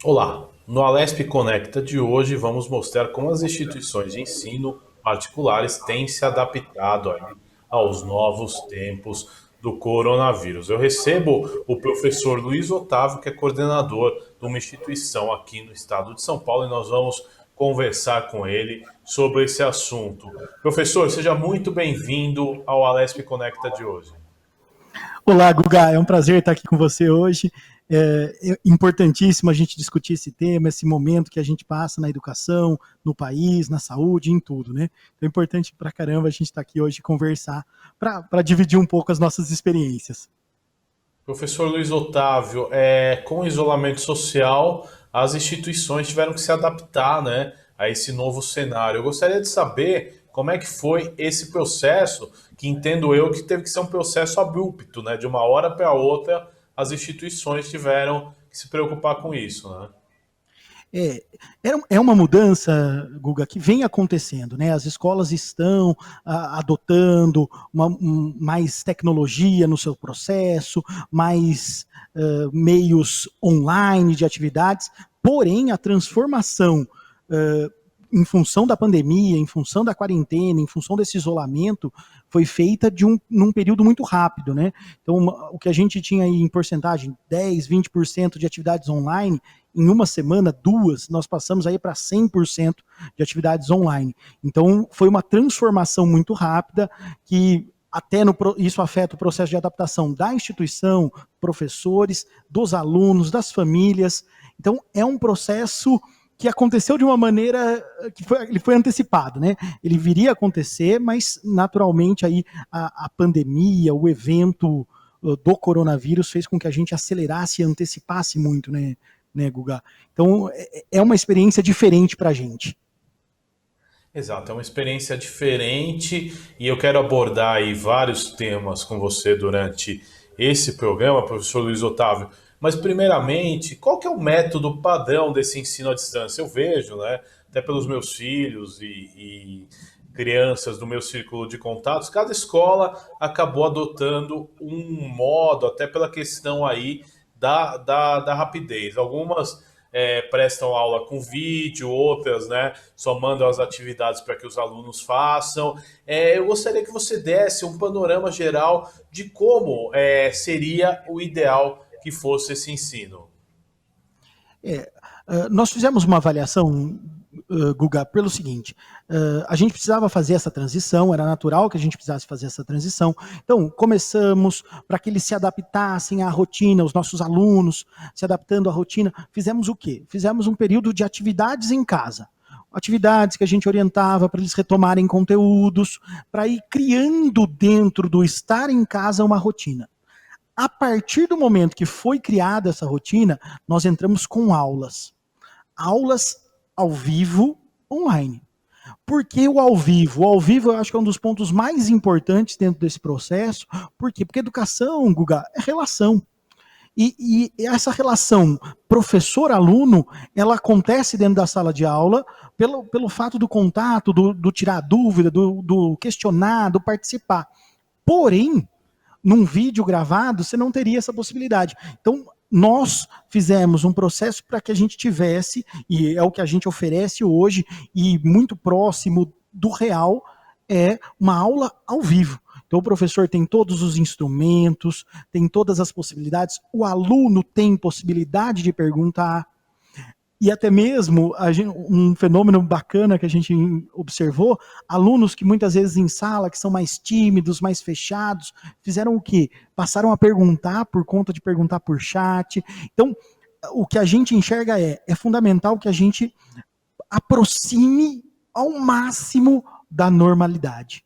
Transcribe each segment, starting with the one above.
Olá, no Alesp Conecta de hoje vamos mostrar como as instituições de ensino particulares têm se adaptado aí aos novos tempos do coronavírus. Eu recebo o professor Luiz Otávio, que é coordenador de uma instituição aqui no estado de São Paulo, e nós vamos conversar com ele sobre esse assunto. Professor, seja muito bem-vindo ao Alesp Conecta de hoje. Olá, Guga, é um prazer estar aqui com você hoje. É importantíssimo a gente discutir esse tema, esse momento que a gente passa na educação, no país, na saúde, em tudo, né? Então é importante pra caramba a gente estar aqui hoje e conversar para dividir um pouco as nossas experiências. Professor Luiz Otávio, com o isolamento social, as instituições tiveram que se adaptar, né, a esse novo cenário. Eu gostaria de saber como é que foi esse processo, que entendo eu que teve que ser um processo abrupto, né? De uma hora para outra, as instituições tiveram que se preocupar com isso, né? É, é uma mudança, Guga, que vem acontecendo, né? As escolas estão adotando mais tecnologia no seu processo, mais meios online de atividades, porém a transformação em função da pandemia, em função da quarentena, em função desse isolamento, foi feita num período muito rápido, né? Então, o que a gente tinha aí em porcentagem, 10, 20% de atividades online, em uma semana, duas, nós passamos aí para 100% de atividades online. Então, foi uma transformação muito rápida que até isso afeta o processo de adaptação da instituição, professores, dos alunos, das famílias. Então, é um processo que aconteceu de uma maneira ele foi antecipado, né? Ele viria a acontecer, mas naturalmente aí a pandemia, o evento do coronavírus fez com que a gente acelerasse e antecipasse muito, né, Guga? Então é uma experiência diferente para a gente. Exato, é uma experiência diferente e eu quero abordar aí vários temas com você durante esse programa, professor Luiz Otávio. Mas primeiramente, qual que é o método padrão desse ensino à distância? Eu vejo, né, até pelos meus filhos e crianças do meu círculo de contatos, cada escola acabou adotando um modo, até pela questão aí da rapidez. Algumas prestam aula com vídeo, outras, né, só mandam as atividades para que os alunos façam. Eu gostaria que você desse um panorama geral de como seria o ideal que fosse esse ensino. Nós fizemos uma avaliação, Guga, pelo seguinte: a gente precisava fazer essa transição, era natural que a gente precisasse fazer essa transição. Então, começamos para que eles se adaptassem à rotina, os nossos alunos se adaptando à rotina. Fizemos o quê? Fizemos um período de atividades em casa. Atividades que a gente orientava para eles retomarem conteúdos, para ir criando dentro do estar em casa uma rotina. A partir do momento que foi criada essa rotina, nós entramos com aulas ao vivo online. Por que o ao vivo? O ao vivo eu acho que é um dos pontos mais importantes dentro desse processo. Por quê? Porque educação, Guga, é relação. E essa relação professor-aluno, ela acontece dentro da sala de aula pelo fato do contato, do tirar dúvida, do questionar, do participar. Porém, num vídeo gravado, você não teria essa possibilidade. Então, nós fizemos um processo para que a gente tivesse, e é o que a gente oferece hoje, e muito próximo do real, é uma aula ao vivo. Então, o professor tem todos os instrumentos, tem todas as possibilidades, o aluno tem possibilidade de perguntar, e até mesmo um fenômeno bacana que a gente observou, alunos que muitas vezes em sala, que são mais tímidos, mais fechados, fizeram o quê? Passaram a perguntar por conta de perguntar por chat. Então, o que a gente enxerga é fundamental que a gente aproxime ao máximo da normalidade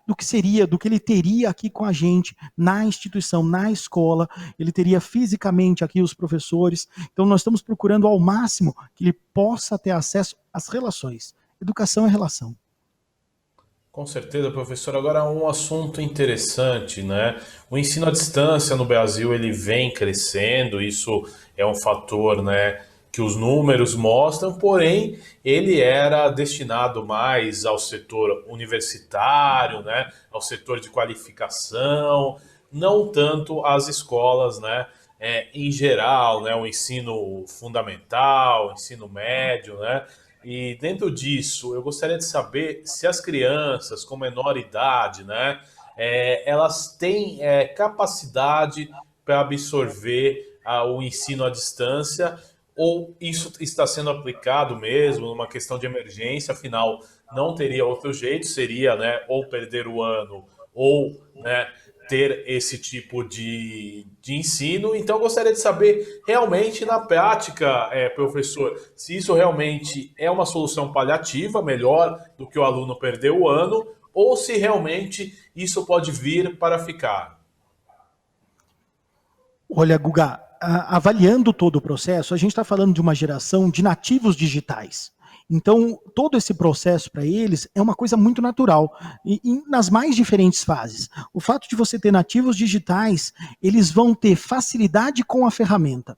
do que seria, do que ele teria aqui com a gente na instituição, na escola, ele teria fisicamente aqui os professores. Então nós estamos procurando ao máximo que ele possa ter acesso às relações. Educação é relação. Com certeza, professor. Agora, um assunto interessante, né? O ensino à distância no Brasil ele vem crescendo, isso é um fator, né, que os números mostram, porém, ele era destinado mais ao setor universitário, né, ao setor de qualificação, não tanto às escolas, né? em geral, né, o ensino fundamental, o ensino médio, né? E dentro disso, eu gostaria de saber se as crianças com menor idade, né, elas têm capacidade para absorver o ensino à distância, ou isso está sendo aplicado mesmo numa questão de emergência, afinal, não teria outro jeito, seria, né, ou perder o ano, ou, né, ter esse tipo de ensino. Então, eu gostaria de saber, realmente, na prática, professor, se isso realmente é uma solução paliativa, melhor do que o aluno perder o ano, ou se realmente isso pode vir para ficar. Olha, Guga, avaliando todo o processo, a gente está falando de uma geração de nativos digitais. Então, todo esse processo para eles é uma coisa muito natural, e nas mais diferentes fases. O fato de você ter nativos digitais, eles vão ter facilidade com a ferramenta.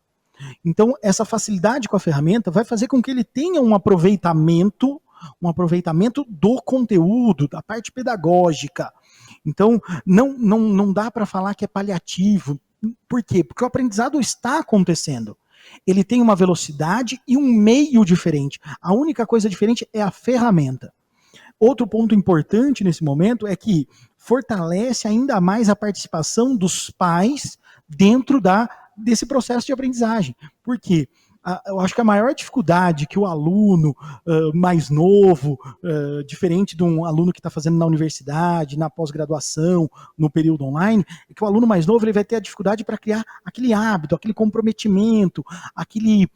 Então, essa facilidade com a ferramenta vai fazer com que ele tenha um aproveitamento do conteúdo, da parte pedagógica. Então, não dá para falar que é paliativo. Por quê? Porque o aprendizado está acontecendo. Ele tem uma velocidade e um meio diferente. A única coisa diferente é a ferramenta. Outro ponto importante nesse momento é que fortalece ainda mais a participação dos pais dentro desse processo de aprendizagem. Por quê? Eu acho que a maior dificuldade que o aluno mais novo, diferente de um aluno que está fazendo na universidade, na pós-graduação, no período online, é que o aluno mais novo ele vai ter a dificuldade para criar aquele hábito, aquele comprometimento, aquele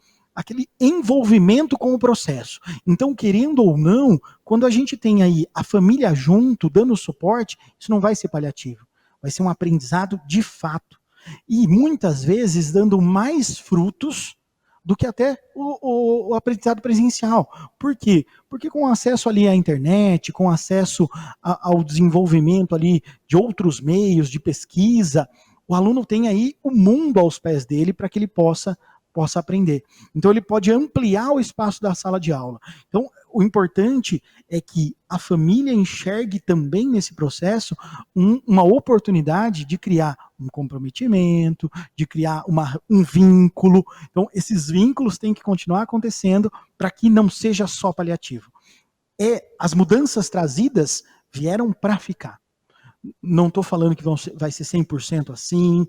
envolvimento com o processo. Então, querendo ou não, quando a gente tem aí a família junto, dando suporte, isso não vai ser paliativo. Vai ser um aprendizado de fato. E muitas vezes dando mais frutos do que até o aprendizado presencial. Por quê? Porque com acesso ali à internet, com acesso ao desenvolvimento ali de outros meios de pesquisa, o aluno tem aí o mundo aos pés dele para que ele possa aprender. Então ele pode ampliar o espaço da sala de aula. Então o importante é que a família enxergue também nesse processo uma oportunidade de criar um comprometimento, de criar um vínculo. Então esses vínculos têm que continuar acontecendo para que não seja só paliativo. As mudanças trazidas vieram para ficar. Não estou falando que vai ser 100% assim.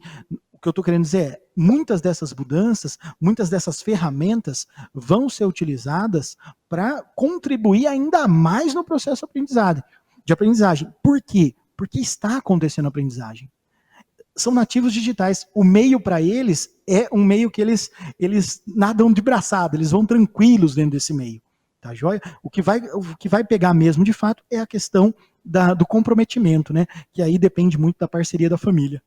O que eu estou querendo dizer é, muitas dessas mudanças, muitas dessas ferramentas vão ser utilizadas para contribuir ainda mais no processo de aprendizagem. Por quê? Porque está acontecendo a aprendizagem. São nativos digitais. O meio para eles é um meio que eles nadam de braçada, eles vão tranquilos dentro desse meio. Tá joia? O que vai pegar mesmo, de fato, é a questão do comprometimento, né? Que aí depende muito da parceria da família.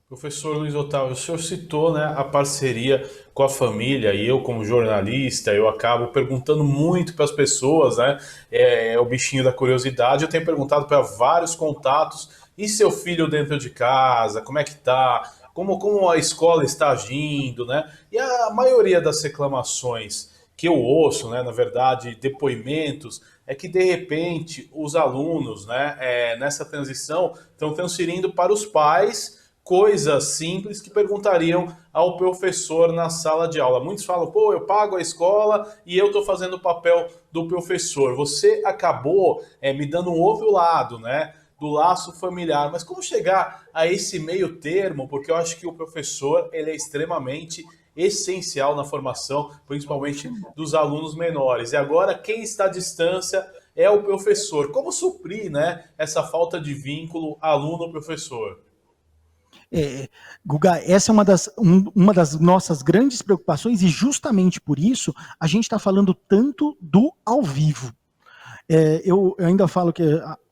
Professor Luiz Otávio, o senhor citou, né, a parceria com a família, e eu, como jornalista, eu acabo perguntando muito para as pessoas, né? É o bichinho da curiosidade. Eu tenho perguntado para vários contatos: e seu filho dentro de casa? Como é que tá? Como a escola está agindo, né? E a maioria das reclamações que eu ouço, né, na verdade, depoimentos, é que de repente os alunos, né, nessa transição, estão transferindo para os pais coisas simples que perguntariam ao professor na sala de aula. Muitos falam: pô, eu pago a escola e eu estou fazendo o papel do professor. Você acabou me dando um outro lado, né, do laço familiar. Mas como chegar a esse meio termo? Porque eu acho que o professor ele é extremamente essencial na formação, principalmente dos alunos menores. E agora, quem está à distância é o professor. Como suprir, né, essa falta de vínculo aluno-professor? Guga, essa é uma das nossas grandes preocupações e justamente por isso a gente está falando tanto do ao vivo. Eu ainda falo que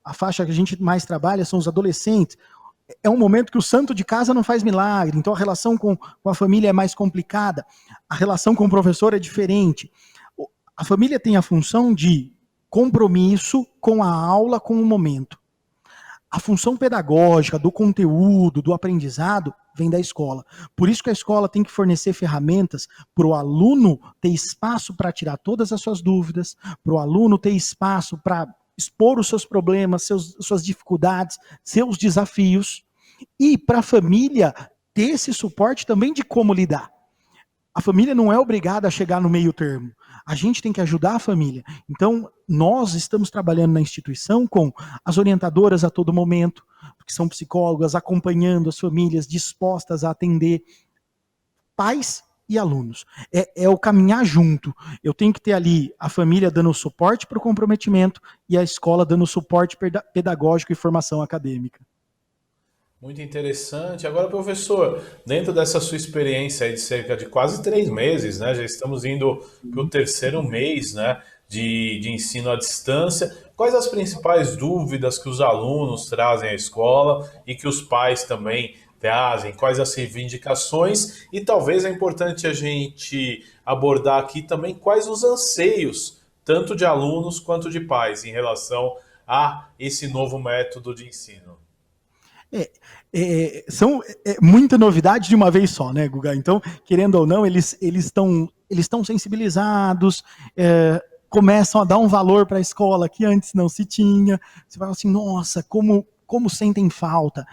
a faixa que a gente mais trabalha são os adolescentes. É um momento que o santo de casa não faz milagre, então a relação com a família é mais complicada, a relação com o professor é diferente. A família tem a função de compromisso com a aula, com o momento. A função pedagógica, do conteúdo, do aprendizado, vem da escola. Por isso que a escola tem que fornecer ferramentas para o aluno ter espaço para tirar todas as suas dúvidas, para o aluno ter espaço para expor os seus problemas, suas dificuldades, seus desafios, e para a família ter esse suporte também de como lidar. A família não é obrigada a chegar no meio termo. A gente tem que ajudar a família. Então, nós estamos trabalhando na instituição com as orientadoras a todo momento, que são psicólogas, acompanhando as famílias, dispostas a atender pais e alunos. É o caminhar junto. Eu tenho que ter ali a família dando suporte para o comprometimento e a escola dando suporte pedagógico e formação acadêmica. Muito interessante. Agora, professor, dentro dessa sua experiência aí de cerca de quase 3 meses, né? Já estamos indo para o terceiro mês, né? De ensino à distância. Quais as principais dúvidas que os alunos trazem à escola e que os pais também trazem? Quais as reivindicações? E talvez é importante a gente abordar aqui também quais os anseios, tanto de alunos quanto de pais, em relação a esse novo método de ensino. São muita novidade de uma vez só, né, Guga? Então, querendo ou não, eles estão sensibilizados, começam a dar um valor para a escola que antes não se tinha. Você fala assim, nossa, como sentem falta.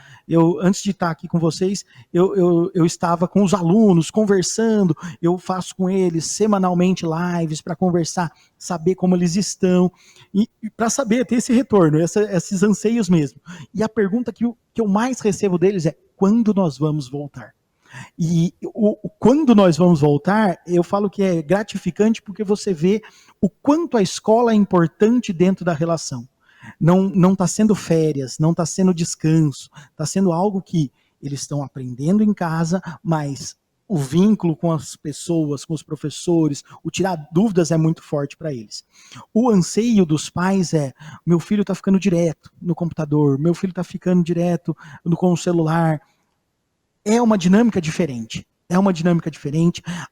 Antes de estar aqui com vocês, eu estava com os alunos conversando, eu faço com eles semanalmente lives para conversar, saber como eles estão, e para saber, ter esse retorno, esses anseios mesmo. E a pergunta que eu mais recebo deles é, quando nós vamos voltar? E quando nós vamos voltar, eu falo que é gratificante porque você vê o quanto a escola é importante dentro da relação. Não está sendo férias, não está sendo descanso, está sendo algo que eles estão aprendendo em casa, mas o vínculo com as pessoas, com os professores, o tirar dúvidas é muito forte para eles. O anseio dos pais é, meu filho está ficando direto no computador, meu filho está ficando direto com o celular. É uma dinâmica diferente.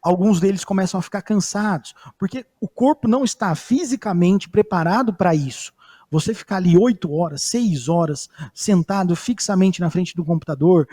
Alguns deles começam a ficar cansados, porque o corpo não está fisicamente preparado para isso. Você ficar ali 8 horas, 6 horas, sentado fixamente na frente do computador,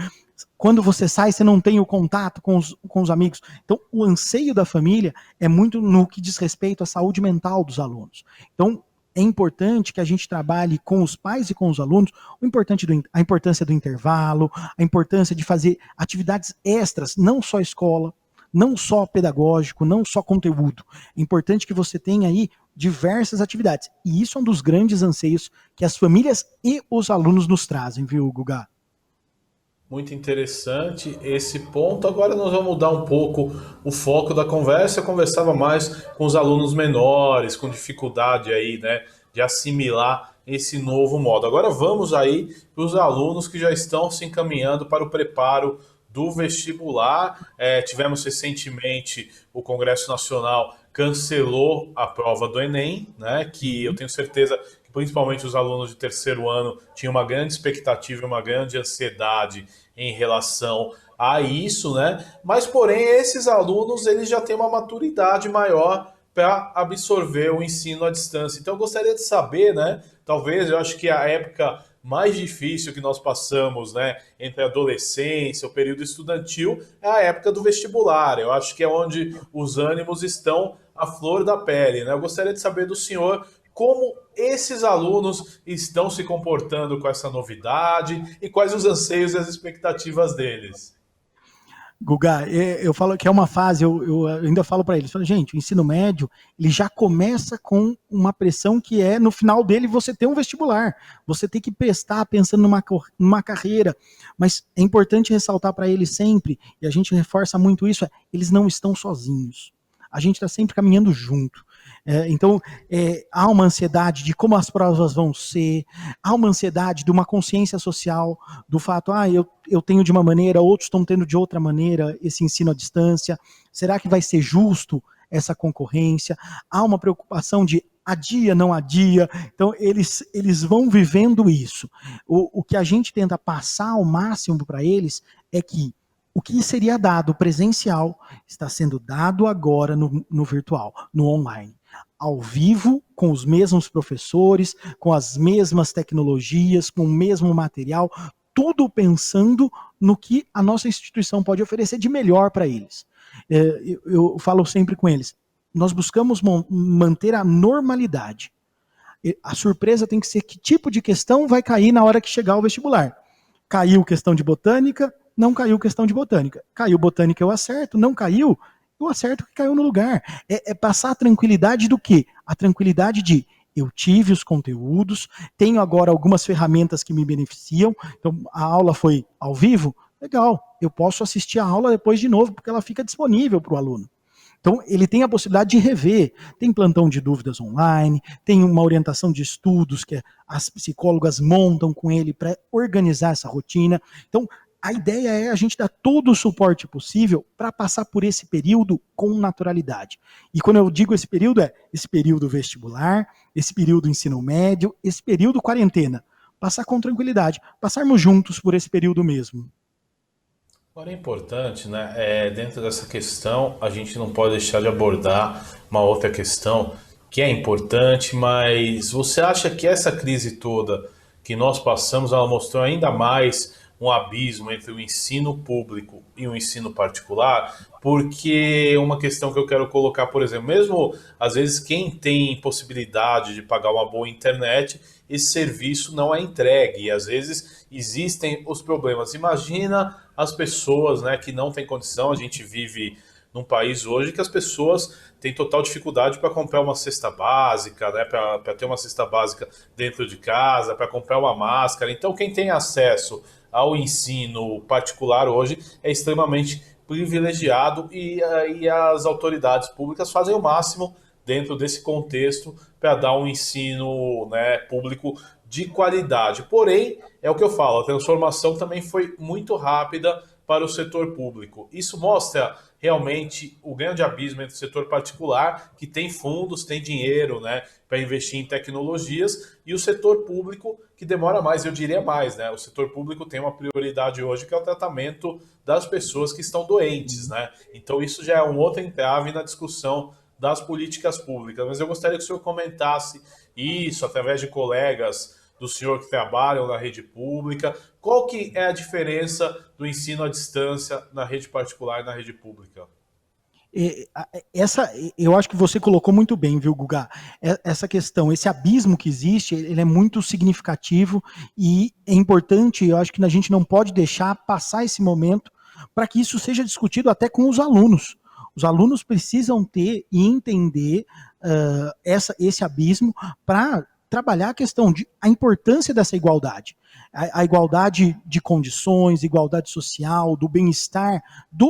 quando você sai, você não tem o contato com os amigos. Então, o anseio da família é muito no que diz respeito à saúde mental dos alunos. Então, é importante que a gente trabalhe com os pais e com os alunos a importância do intervalo, a importância de fazer atividades extras, não só escola, não só pedagógico, não só conteúdo. É importante que você tenha aí diversas atividades. E isso é um dos grandes anseios que as famílias e os alunos nos trazem, viu, Guga? Muito interessante esse ponto. Agora nós vamos mudar um pouco o foco da conversa. Eu conversava mais com os alunos menores, com dificuldade aí, né, de assimilar esse novo modo. Agora vamos aí para os alunos que já estão se encaminhando para o preparo do vestibular. Tivemos recentemente o Congresso Nacional cancelou a prova do Enem, né, que eu tenho certeza que principalmente os alunos de terceiro ano tinham uma grande expectativa, uma grande ansiedade em relação a isso, né? Mas, porém, esses alunos eles já têm uma maturidade maior para absorver o ensino à distância. Então, eu gostaria de saber, né? Talvez, eu acho que a época mais difícil que nós passamos, né, entre a adolescência, o período estudantil, é a época do vestibular. Eu acho que é onde os ânimos estão à flor da pele, né? Eu gostaria de saber do senhor como esses alunos estão se comportando com essa novidade e quais os anseios e as expectativas deles. Guga, eu falo que é uma fase, eu ainda falo para eles, gente, o ensino médio, ele já começa com uma pressão que é, no final dele, você ter um vestibular, você tem que prestar pensando numa carreira, mas é importante ressaltar para eles sempre, e a gente reforça muito isso, eles não estão sozinhos, a gente está sempre caminhando junto. Então, há uma ansiedade de como as provas vão ser, há uma ansiedade de uma consciência social, do fato, eu tenho de uma maneira, outros estão tendo de outra maneira esse ensino à distância, será que vai ser justo essa concorrência? Há uma preocupação de adia, não adia, então eles vão vivendo isso. O que a gente tenta passar ao máximo para eles é que o que seria dado presencial está sendo dado agora no virtual, no online. Ao vivo, com os mesmos professores, com as mesmas tecnologias, com o mesmo material, tudo pensando no que a nossa instituição pode oferecer de melhor para eles. Eu falo sempre com eles, nós buscamos manter a normalidade. A surpresa tem que ser que tipo de questão vai cair na hora que chegar o vestibular. Caiu questão de botânica, não caiu questão de botânica. Caiu botânica, eu acerto. Não caiu, eu acerto que caiu no lugar. É passar a tranquilidade do quê? A tranquilidade de eu tive os conteúdos, tenho agora algumas ferramentas que me beneficiam. Então, a aula foi ao vivo, legal, eu posso assistir a aula depois de novo, porque ela fica disponível para o aluno. Então, ele tem a possibilidade de rever. Tem plantão de dúvidas online, tem uma orientação de estudos que as psicólogas montam com ele para organizar essa rotina. Então, a ideia é a gente dar todo o suporte possível para passar por esse período com naturalidade. E quando eu digo esse período, é esse período vestibular, esse período ensino médio, esse período quarentena. Passar com tranquilidade, passarmos juntos por esse período mesmo. Agora é importante, né? Dentro dessa questão, a gente não pode deixar de abordar uma outra questão que é importante, mas você acha que essa crise toda que nós passamos, ela mostrou ainda mais um abismo entre o ensino público e o ensino particular? Porque uma questão que eu quero colocar, por exemplo, mesmo às vezes quem tem possibilidade de pagar uma boa internet, esse serviço não é entregue e às vezes existem os problemas. Imagina as pessoas, né, que não têm condição. A gente vive num país hoje que as pessoas têm total dificuldade para comprar uma cesta básica, né, para ter uma cesta básica dentro de casa, para comprar uma máscara. Então, quem tem acesso ao ensino particular hoje é extremamente privilegiado e as autoridades públicas fazem o máximo dentro desse contexto para dar um ensino, né, público de qualidade. Porém, é o que eu falo, a transformação também foi muito rápida para o setor público. Isso mostra realmente o grande abismo entre o setor particular, que tem fundos, tem dinheiro, né, para investir em tecnologias, e o setor público, que demora mais, eu diria mais, né? O setor público tem uma prioridade hoje, que é o tratamento das pessoas que estão doentes, né? Então isso já é um outro entrave na discussão das políticas públicas. Mas eu gostaria que o senhor comentasse isso através de colegas do senhor que trabalham na rede pública. Qual que é a diferença do ensino à distância na rede particular e na rede pública? Eu acho que você colocou muito bem, viu, Guga? Essa questão, esse abismo que existe, ele é muito significativo e é importante, eu acho que a gente não pode deixar passar esse momento para que isso seja discutido até com os alunos. Os alunos precisam ter e entender esse abismo para trabalhar a questão de a importância dessa igualdade. A igualdade de condições, igualdade social, do bem-estar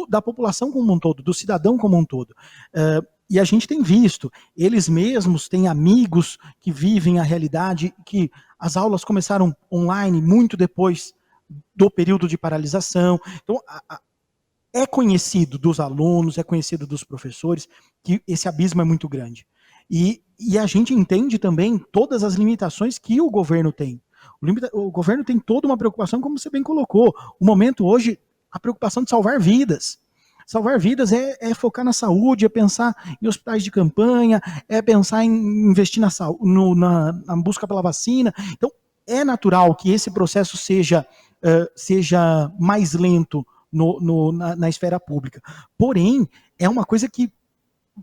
da população como um todo, do cidadão como um todo. E a gente tem visto, eles mesmos têm amigos que vivem a realidade, que as aulas começaram online muito depois do período de paralisação. Então, é conhecido dos alunos, é conhecido dos professores, que esse abismo é muito grande. E a gente entende também todas as limitações que o governo tem. O governo tem toda uma preocupação, como você bem colocou. O momento hoje, a preocupação de salvar vidas. Salvar vidas é focar na saúde, é pensar em hospitais de campanha, é pensar em investir na busca pela vacina. Então, é natural que esse processo seja mais lento na esfera pública. Porém, é uma coisa que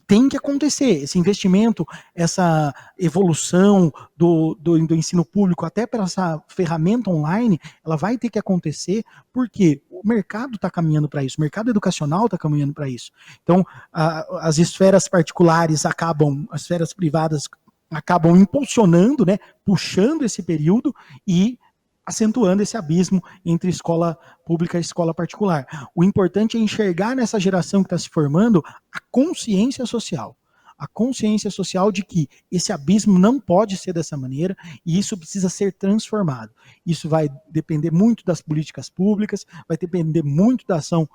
tem que acontecer, esse investimento, essa evolução do ensino público até para essa ferramenta online, ela vai ter que acontecer porque o mercado está caminhando para isso, o mercado educacional está caminhando para isso. Então, as esferas particulares as esferas privadas acabam impulsionando, né, puxando esse período e acentuando esse abismo entre escola pública e escola particular. O importante é enxergar nessa geração que está se formando a consciência social. A consciência social de que esse abismo não pode ser dessa maneira e isso precisa ser transformado. Isso vai depender muito das políticas públicas, vai depender muito da ação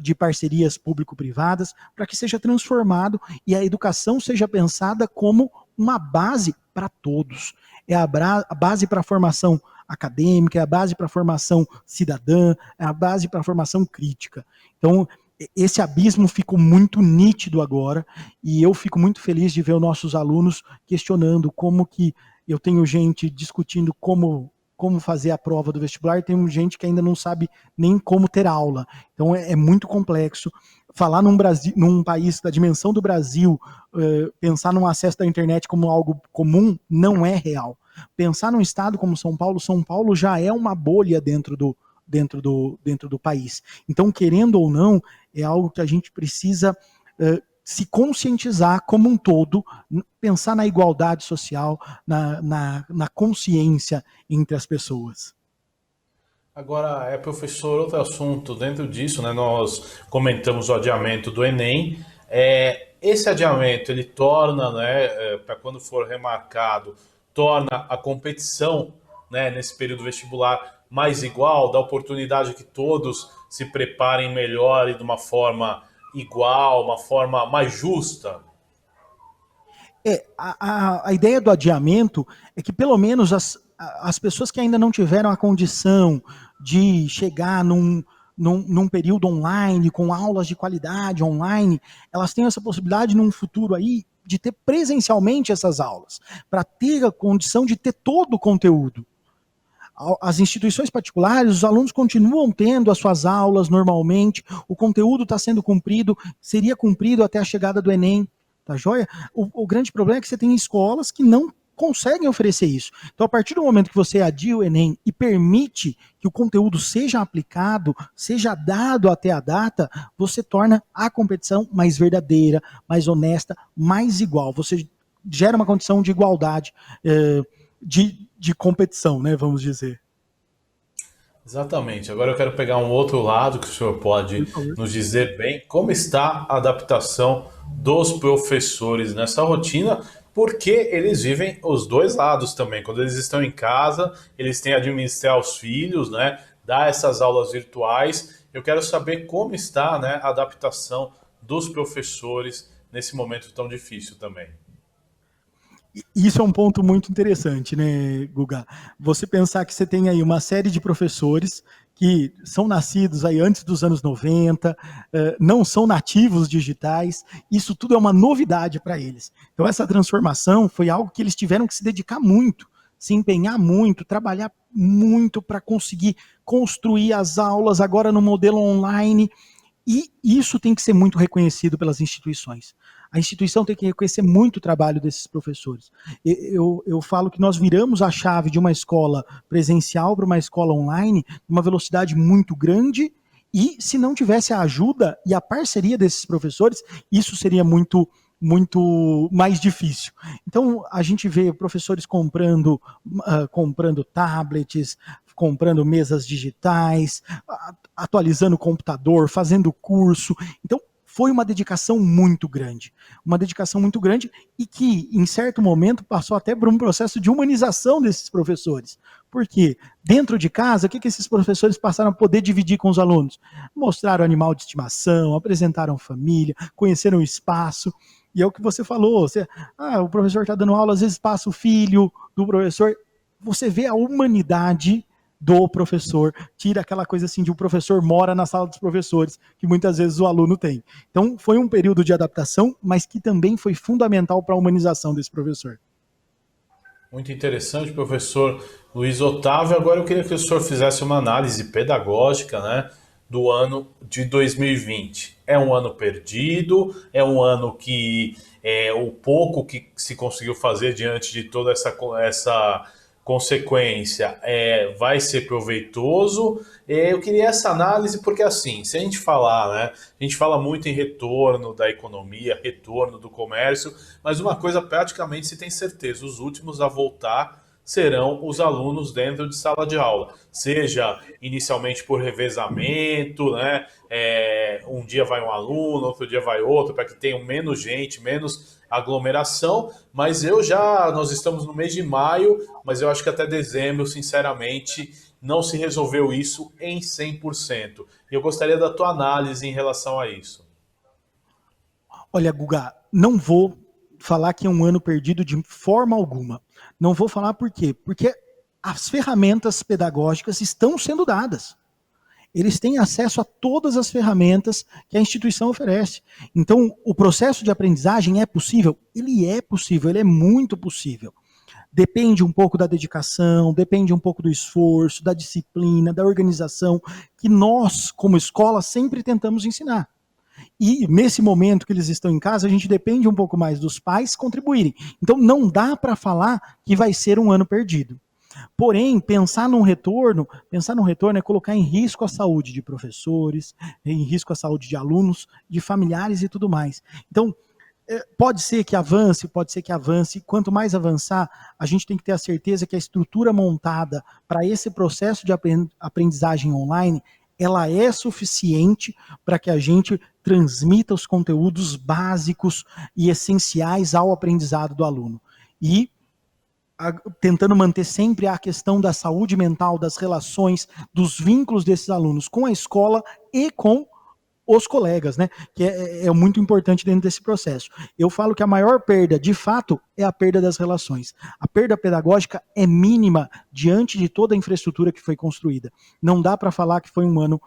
de parcerias público-privadas para que seja transformado e a educação seja pensada como uma base para todos. É a base para a formação acadêmica, é a base para a formação cidadã, é a base para a formação crítica. Então, esse abismo ficou muito nítido agora e eu fico muito feliz de ver os nossos alunos questionando como que eu tenho gente discutindo como fazer a prova do vestibular e tem gente que ainda não sabe nem como ter aula. Então é muito complexo. Falar num país da dimensão do Brasil, pensar num acesso da internet como algo comum, não é real. Pensar num estado como São Paulo já é uma bolha dentro do dentro do país. Então, querendo ou não, é algo que a gente precisa se conscientizar como um todo, pensar na igualdade social, na consciência entre as pessoas. Agora, professor, outro assunto dentro disso, né? Nós comentamos o adiamento do Enem. Esse adiamento, ele torna, né, para quando for remarcado, torna a competição, né, nesse período vestibular mais igual, dá oportunidade que todos se preparem melhor e de uma forma igual, uma forma mais justa. A ideia do adiamento é que pelo menos as pessoas que ainda não tiveram a condição de chegar num período online, com aulas de qualidade online, elas têm essa possibilidade num futuro aí de ter presencialmente essas aulas, para ter a condição de ter todo o conteúdo. As instituições particulares, os alunos continuam tendo as suas aulas normalmente, o conteúdo está sendo cumprido, seria cumprido até a chegada do Enem. Tá joia? O grande problema é que você tem escolas que não conseguem oferecer isso. Então, a partir do momento que você adia o Enem e permite que o conteúdo seja aplicado, seja dado até a data, você torna a competição mais verdadeira, mais honesta, mais igual. Você gera uma condição de igualdade, de competição, né, vamos dizer. Exatamente. Agora eu quero pegar um outro lado que o senhor pode nos dizer bem como está a adaptação dos professores nessa rotina, porque eles vivem os dois lados também. Quando eles estão em casa, eles têm que administrar os filhos, né? Dar essas aulas virtuais. Eu quero saber como está, né, a adaptação dos professores nesse momento tão difícil também. Isso é um ponto muito interessante, né, Guga? Você pensar que você tem aí uma série de professores que são nascidos aí antes dos anos 90, não são nativos digitais, isso tudo é uma novidade para eles. Então essa transformação foi algo que eles tiveram que se dedicar muito, se empenhar muito, trabalhar muito para conseguir construir as aulas agora no modelo online, e isso tem que ser muito reconhecido pelas instituições. A instituição tem que reconhecer muito o trabalho desses professores. Eu falo que nós viramos a chave de uma escola presencial para uma escola online, numa velocidade muito grande, e se não tivesse a ajuda e a parceria desses professores, isso seria muito mais difícil. Então, a gente vê professores comprando tablets, comprando mesas digitais, atualizando o computador, fazendo curso. Então, foi uma dedicação muito grande e que, em certo momento, passou até por um processo de humanização desses professores. Porque dentro de casa, o que esses professores passaram a poder dividir com os alunos? Mostraram animal de estimação, apresentaram família, conheceram o espaço. E é o que você falou, o professor está dando aula, às vezes passa o filho do professor. Você vê a humanidade do professor, tira aquela coisa assim de o professor mora na sala dos professores, que muitas vezes o aluno tem. Então, foi um período de adaptação, mas que também foi fundamental para a humanização desse professor. Muito interessante, professor Luiz Otávio. Agora eu queria que o senhor fizesse uma análise pedagógica, né, do ano de 2020. É um ano perdido? É um ano que o pouco que se conseguiu fazer diante de toda essa consequência vai ser proveitoso? Eu queria essa análise porque, assim, se a gente falar, né, a gente fala muito em retorno da economia, retorno do comércio, mas uma coisa praticamente se tem certeza, os últimos a voltar serão os alunos dentro de sala de aula, seja inicialmente por revezamento, né? Um dia vai um aluno, outro dia vai outro, para que tenham menos gente, menos aglomeração, mas nós estamos no mês de maio, mas eu acho que até dezembro, sinceramente, não se resolveu isso em 100%. E eu gostaria da tua análise em relação a isso. Olha, Guga, não vou falar que é um ano perdido de forma alguma. Não vou falar por quê? Porque as ferramentas pedagógicas estão sendo dadas. Eles têm acesso a todas as ferramentas que a instituição oferece. Então, o processo de aprendizagem é possível? Ele é muito possível. Depende um pouco da dedicação, depende um pouco do esforço, da disciplina, da organização, que nós, como escola, sempre tentamos ensinar. E nesse momento que eles estão em casa, a gente depende um pouco mais dos pais contribuírem. Então não dá para falar que vai ser um ano perdido. Porém, pensar num retorno é colocar em risco a saúde de professores, em risco a saúde de alunos, de familiares e tudo mais. Então, pode ser que avance, pode ser que avance. Quanto mais avançar, a gente tem que ter a certeza que a estrutura montada para esse processo de aprendizagem online, ela é suficiente para que a gente transmita os conteúdos básicos e essenciais ao aprendizado do aluno. E tentando manter sempre a questão da saúde mental, das relações, dos vínculos desses alunos com a escola e com os colegas, né? Que é muito importante dentro desse processo. Eu falo que a maior perda, de fato, é a perda das relações. A perda pedagógica é mínima diante de toda a infraestrutura que foi construída. Não dá para falar que foi um ano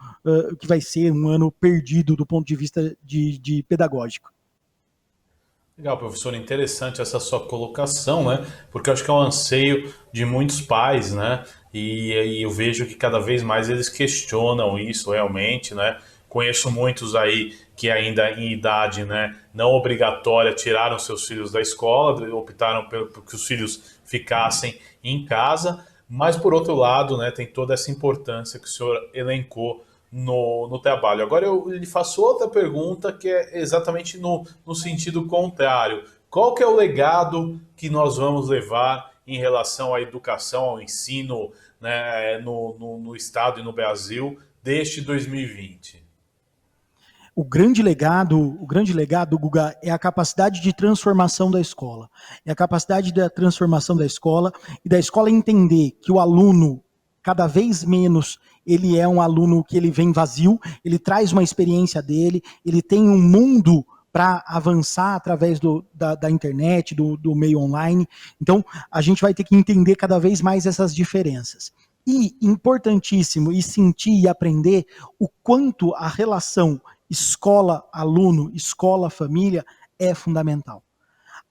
que vai ser um ano perdido do ponto de vista de pedagógico. Legal, professor, interessante essa sua colocação, né? Porque eu acho que é um anseio de muitos pais, né? E eu vejo que cada vez mais eles questionam isso realmente, né? Conheço muitos aí que ainda em idade, né, não obrigatória tiraram seus filhos da escola, optaram por que os filhos ficassem em casa, mas por outro lado, né, tem toda essa importância que o senhor elencou no trabalho. Agora eu lhe faço outra pergunta que é exatamente no sentido contrário. Qual que é o legado que nós vamos levar em relação à educação, ao ensino, né, no Estado e no Brasil deste 2020? O grande legado, Guga, é a capacidade de transformação da escola. É a capacidade da transformação da escola e da escola entender que o aluno, cada vez menos, ele é um aluno que ele vem vazio, ele traz uma experiência dele, ele tem um mundo para avançar através da internet, do meio online. Então, a gente vai ter que entender cada vez mais essas diferenças. E, importantíssimo, e sentir e aprender o quanto a relação escola-aluno, escola-família é fundamental.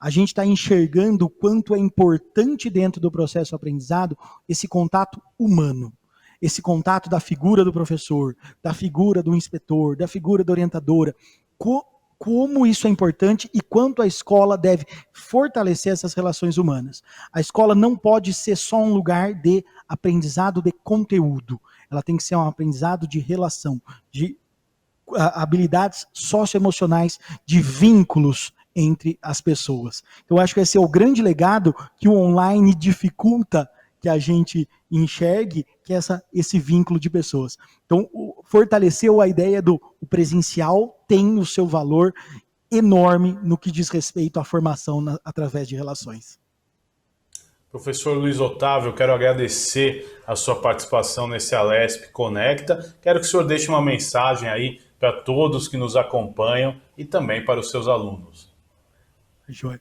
A gente está enxergando o quanto é importante dentro do processo aprendizado esse contato humano, esse contato da figura do professor, da figura do inspetor, da figura da orientadora, como isso é importante e quanto a escola deve fortalecer essas relações humanas. A escola não pode ser só um lugar de aprendizado de conteúdo, ela tem que ser um aprendizado de relação, de habilidades socioemocionais, de vínculos entre as pessoas. Então, eu acho que esse é o grande legado que o online dificulta que a gente enxergue, que é esse vínculo de pessoas. Então, fortaleceu a ideia do o presencial tem o seu valor enorme no que diz respeito à formação através de relações. Professor Luiz Otávio, eu quero agradecer a sua participação nesse Alesp Conecta. Quero que o senhor deixe uma mensagem aí para todos que nos acompanham e também para os seus alunos. Joia.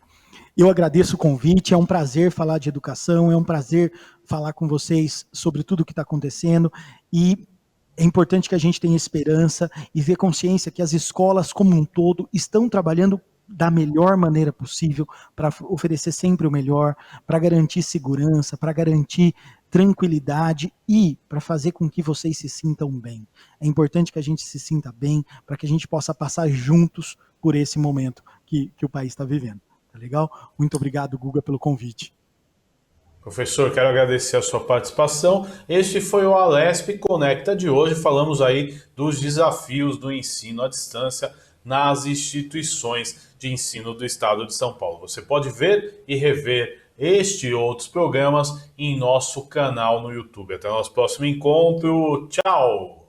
Eu agradeço o convite, é um prazer falar de educação, é um prazer falar com vocês sobre tudo o que está acontecendo e é importante que a gente tenha esperança e ver consciência que as escolas como um todo estão trabalhando da melhor maneira possível para oferecer sempre o melhor, para garantir segurança, para garantir tranquilidade e para fazer com que vocês se sintam bem. É importante que a gente se sinta bem para que a gente possa passar juntos por esse momento que o país está vivendo. Tá legal? Muito obrigado, Guga, pelo convite. Professor, quero agradecer a sua participação. Este foi o Alesp Conecta de hoje. Falamos aí dos desafios do ensino à distância nas instituições de ensino do Estado de São Paulo. Você pode ver e rever este e outros programas em nosso canal no YouTube. Até o nosso próximo encontro. Tchau!